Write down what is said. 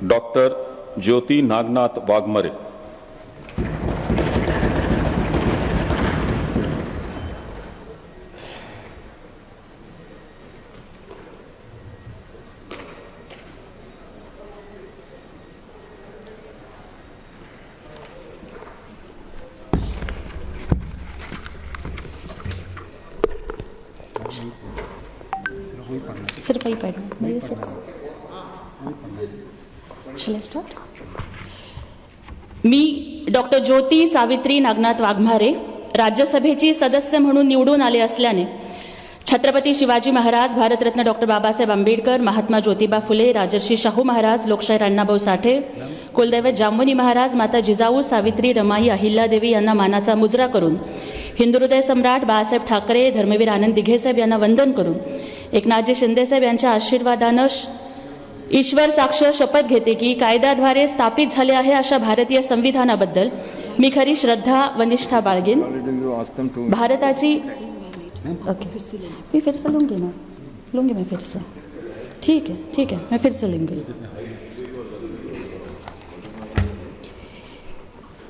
Doctor ज्योती नागनाथ वाघमारे। सिर्फ वही पढ़ना है सर। Shall I start? मी डॉक्टर ज्योती सावित्री नागनाथ वाघमारे राज्यसभेची सदस्य म्हणून निवडून आले असल्याने छत्रपती शिवाजी महाराज, भारतरत्न डॉक्टर बाबासाहेब आंबेडकर, महात्मा ज्योतिबा फुले, राजर्षी शाहू महाराज, लोकशाहीर अण्णाभाऊ साठे, कुलदैवत जांभुनी महाराज, माता जिजाऊ, सावित्री, रमाई, अहिल्यादेवी यांना मानाचा मुजरा करून, हिंदुहृदय सम्राट बाळासाहेब ठाकरे, धर्मवीर आनंद दिघेसाहेब यांना वंदन करून, एकनाथजी शिंदेसाहेब यांच्या आशीर्वादानं ईश्वर साक्ष शपथ घेते की कायद्याद्वारे स्थापित झाले आहे अशा भारतीय संविधानाबद्दल मी खरी श्रद्धा व निष्ठा बाळगेन। भारताची मैं फिर से लूंगी मैं फिर से। ठीक है मैं फिर से लूंगी।